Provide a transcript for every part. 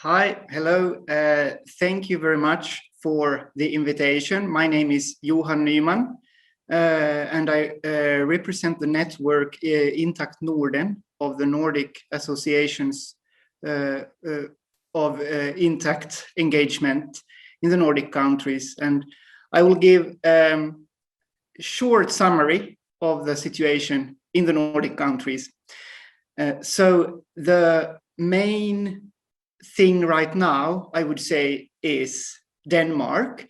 Hi, hello. Thank you very much for the invitation. My name is Johan Nyman, and I represent the network Intact Norden of the Nordic associations of intact engagement in the Nordic countries. And I will give a short summary of the situation in the Nordic countries. So the main thing right now, I would say, is Denmark.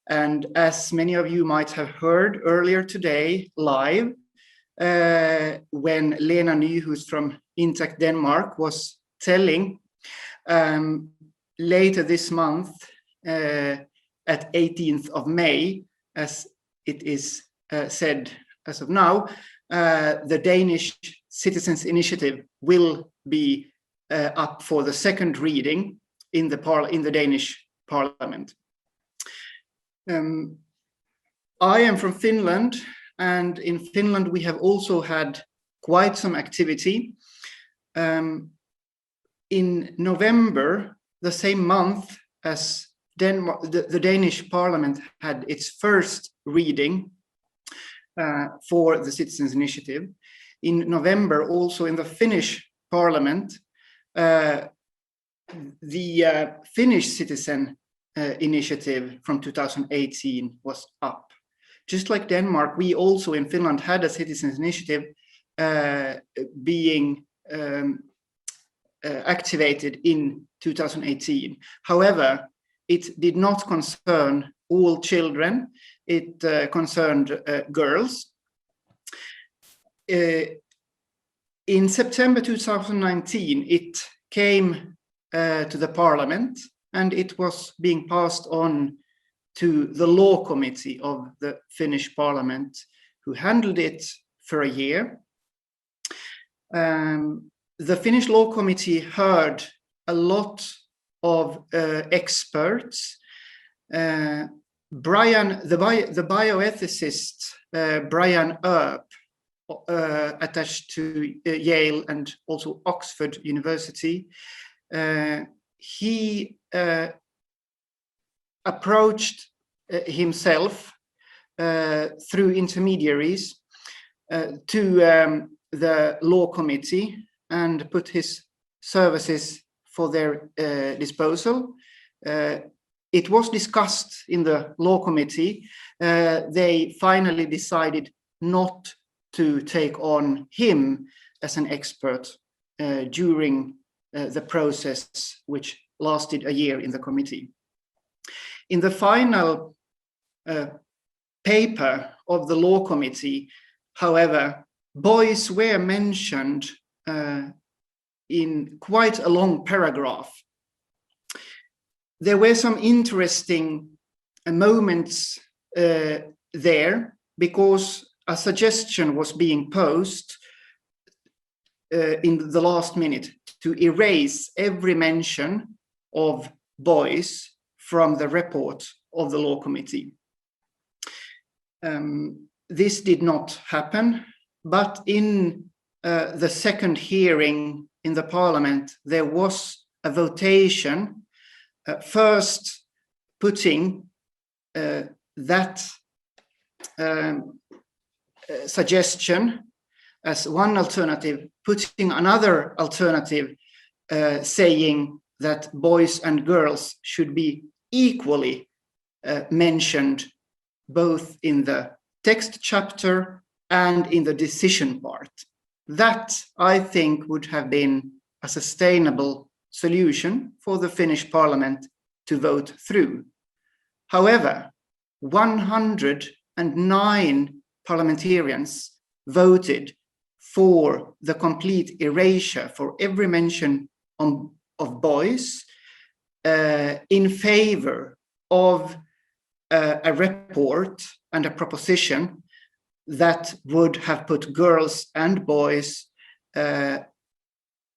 And as many of you might have heard earlier today live, when Lena Ny, who's from Intact Denmark, was telling later this month, at 18th of May, as it is said as of now, the Danish Citizens Initiative will be up for the second reading in the Danish Parliament. I am from Finland, and in Finland we have also had quite some activity. In November, the same month as Denmark, the Danish Parliament had its first reading for the Citizens Initiative. In November, also in the Finnish Parliament, the Finnish Citizen Initiative from 2018 was up. Just like Denmark, we also in Finland had a Citizens Initiative being activated in 2018. However, it did not concern all children. It concerned girls. In September 2019, it came to the Parliament, and it was being passed on to the Law Committee of the Finnish Parliament, who handled it for a year. The Finnish Law Committee heard a lot of experts. The bioethicist Brian Earp, attached to Yale and also Oxford University, he approached himself through intermediaries to the Law Committee and put his services for their disposal. It was discussed in the Law Committee. They finally decided not to take on him as an expert during the process, which lasted a year in the committee. In the final paper of the Law Committee, however, boys were mentioned in quite a long paragraph. There were some interesting moments there, because a suggestion was being posed in the last minute to erase every mention of boys from the report of the Law Committee. This did not happen, but in the second hearing in the Parliament, there was a votation, first putting that suggestion as one alternative, putting another alternative saying that boys and girls should be equally mentioned both in the text chapter and in the decision part. That, I think, would have been a sustainable solution for the Finnish Parliament to vote through. However, 109 parliamentarians voted for the complete erasure for every mention of boys in favor of a report and a proposition that would have put girls and boys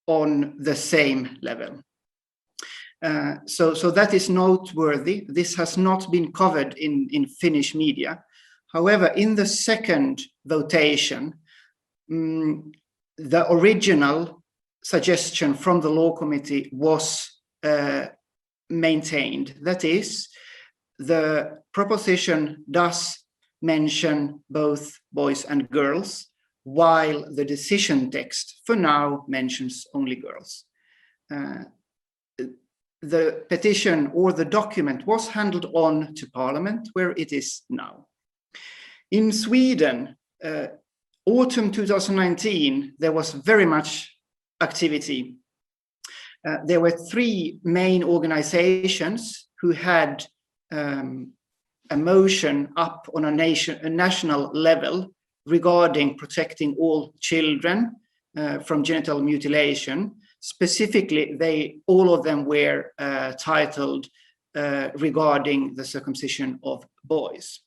on the same level. So that is noteworthy. This has not been covered in Finnish media. However, in the second votation, the original suggestion from the Law Committee was maintained. That is, the proposition does mention both boys and girls, while the decision text for now mentions only girls. The petition or the document was handed on to Parliament, where it is now. In Sweden, autumn 2019, there was very much activity. There were three main organizations who had a motion up on a national level regarding protecting all children from genital mutilation. Specifically, all of them were titled regarding the circumcision of boys.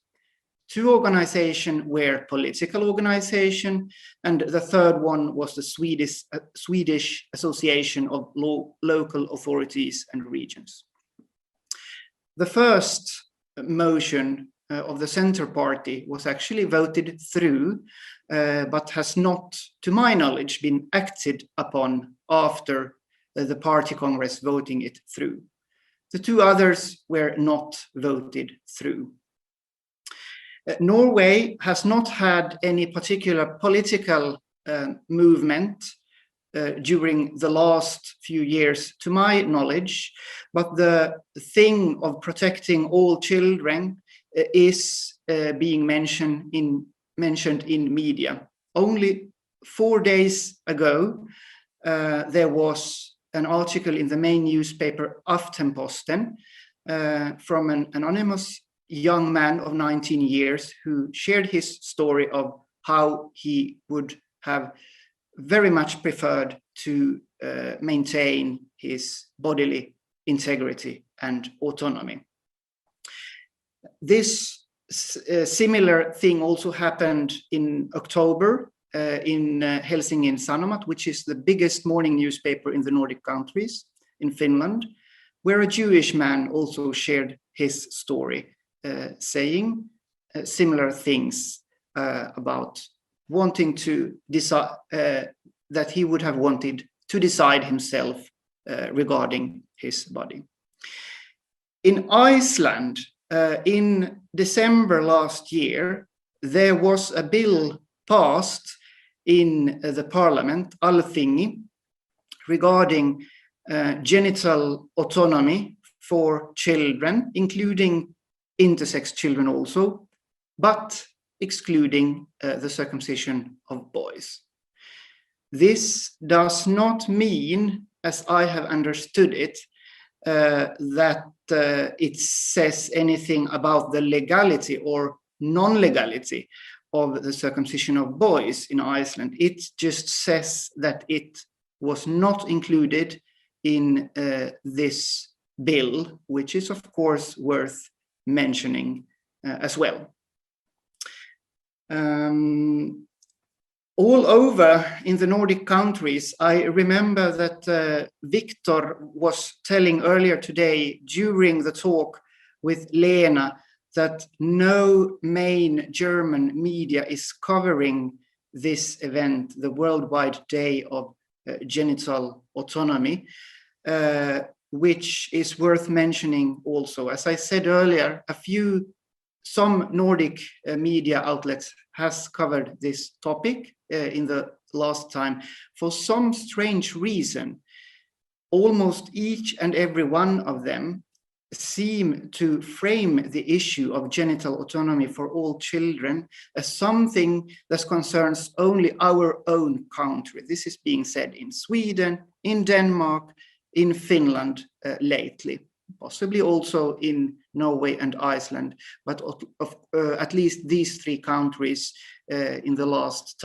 Two organizations were political organization, and the third one was the Swedish Association of Local Authorities and Regions. The first motion of the Centre Party was actually voted through, but has not, to my knowledge, been acted upon after the party congress voting it through. The two others were not voted through. Norway has not had any particular political movement during the last few years, to my knowledge, but the thing of protecting all children is being mentioned in media. Only 4 days ago, there was an article in the main newspaper Aftenposten from an anonymous young man of 19 years who shared his story of how he would have very much preferred to maintain his bodily integrity and autonomy. This similar thing also happened in October in Helsingin Sanomat, which is the biggest morning newspaper in the Nordic countries in Finland, where a Jewish man also shared his story, saying similar things about wanting to decide that he would have wanted to decide himself regarding his body. In Iceland, in December last year, there was a bill passed in the parliament, Alþingi, regarding genital autonomy for children, including intersex children also, but excluding the circumcision of boys. This does not mean, as I have understood it, that it says anything about the legality or non-legality of the circumcision of boys in Iceland. It just says that it was not included in this bill, which is of course worth mentioning as well. All over in the Nordic countries, I remember that Victor was telling earlier today during the talk with Lena that no main German media is covering this event, the Worldwide Day of Genital Autonomy, which is worth mentioning also. As I said earlier, some Nordic media outlets has covered this topic in the last time. For some strange reason, almost each and every one of them seem to frame the issue of genital autonomy for all children as something that concerns only our own country. This is being said in Sweden, in Denmark, in Finland lately, possibly also in Norway and Iceland, but at least these three countries in the last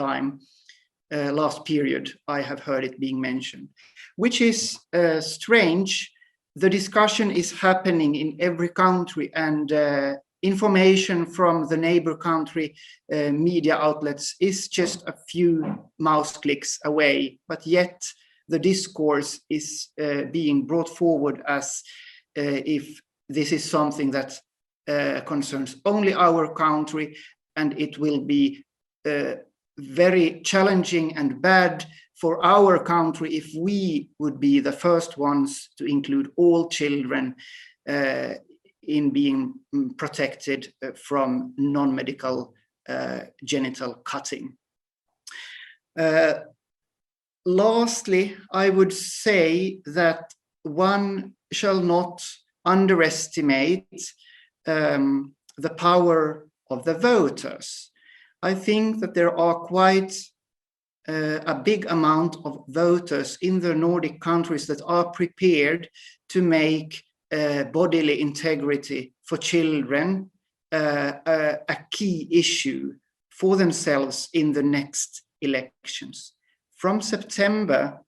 period, I have heard it being mentioned, which is strange. The discussion is happening in every country, and information from the neighbor country media outlets is just a few mouse clicks away, but yet the discourse is being brought forward as if this is something that concerns only our country, and it will be very challenging and bad for our country if we would be the first ones to include all children in being protected from non-medical genital cutting. Lastly, I would say that one shall not underestimate the power of the voters. I think that there are quite a big amount of voters in the Nordic countries that are prepared to make bodily integrity for children a key issue for themselves in the next elections. From September,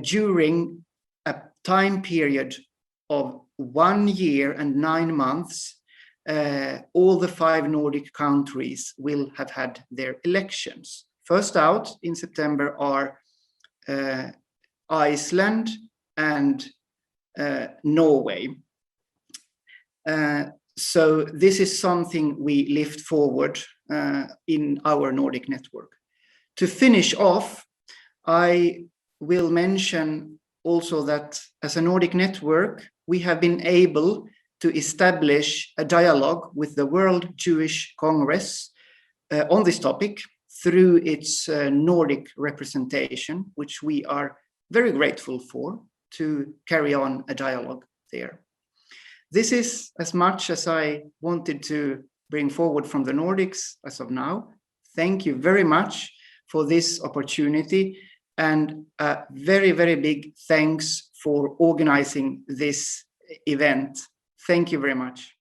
during a time period of 1 year and 9 months, all the 5 Nordic countries will have had their elections. First out in September are Iceland and Norway. So this is something we lift forward in our Nordic network. To finish off, I will mention also that as a Nordic network, we have been able to establish a dialogue with the World Jewish Congress on this topic through its Nordic representation, which we are very grateful for, to carry on a dialogue there. This is as much as I wanted to bring forward from the Nordics as of now. Thank you very much for this opportunity, and a very, very big thanks for organizing this event. Thank you very much.